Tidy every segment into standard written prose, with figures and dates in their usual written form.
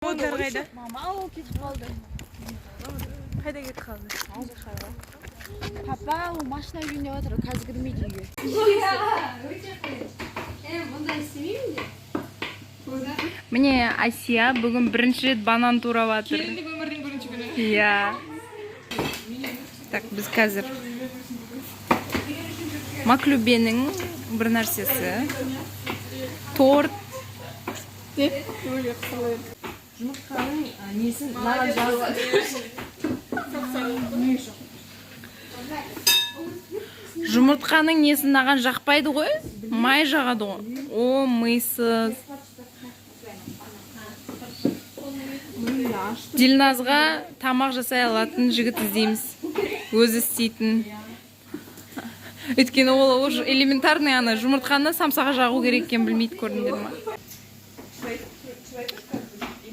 Onlar қайда? Мама, ол кетіп қалды. Қайда кетіп қалды? Азыр қайда. Папа, ол машина үйінде отыр, қазір кірмейді үйге. Бұндай істемеймін де. Міне Асия бүгін бірінші рет банан турап жатыр. Келіндік өмірдің бірінші күні. Иә. Так, біз қазір Маклюбенің бір нәрсесі. Торт. Деп, өлі қысылыр. Жұмыртқаның несін маған жазып Жұмыртқаның несін наған жақпайды ғой? Май жағады ғой. О, мыйсыз. Дилназға тамақ жасай алатын жігіт іздейміз. Өзі істейтін. Өйткені ол элементарный ана жұмыртқаны самсаға жағу керек екен білмейді, көрдіңдер ма?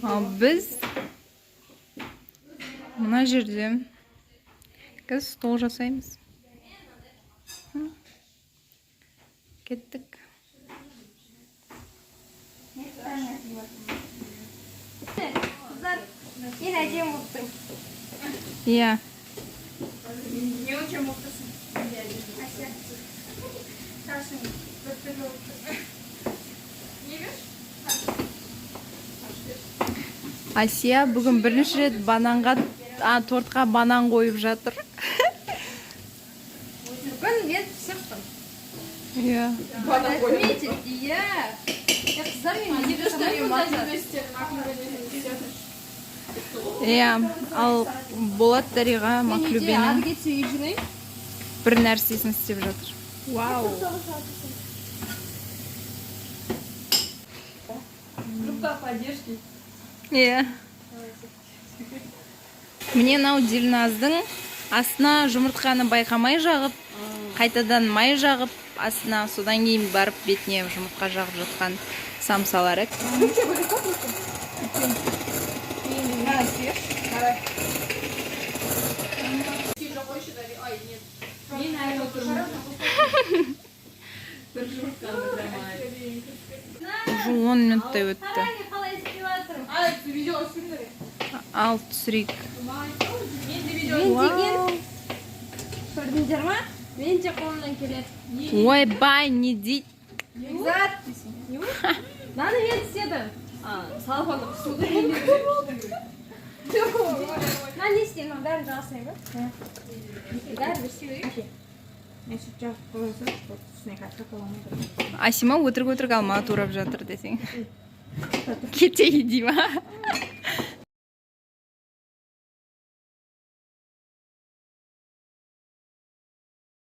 Ал біз мына жерде қазір стол жасаймыз. Кеттік. Қыздар, сен әдем болыптың. Иә. Не очень мықтысың. Шашың бір-түрлі болыпты. Не бер? Асия бүгін бірінші рет тортқа банан қойып жатыр. Бүгін мен сырттым. Иә. Отметить, иә. Қыздар мен Иә, ал Болат Дариға Маклюбенің бір нәрсесін істеп жатыр. Вау. Группа поддержки. Иә. Міне нау Дилназдың астына жұмыртқаны байқамай жағып, қайтадан май жағып, астына содан кейін барып бетіне жұмыртқа жағып жатқан самсалары. Уже 10 минуттай өтті. Ал түсірейік. Көрдіңдер ма? Мен де қолымнан келеді. Ойбай, не дейді? Зат десің. Наны мен істедім. Салфандық суды. Мен не істедім? Бәрін жағасай ба? Бәрін істей берейік. Мен сүт жағып қойса, үстіне қатты қоламын. Асима өтірік алмаға турап жатыр десең. Кетейі дей ма?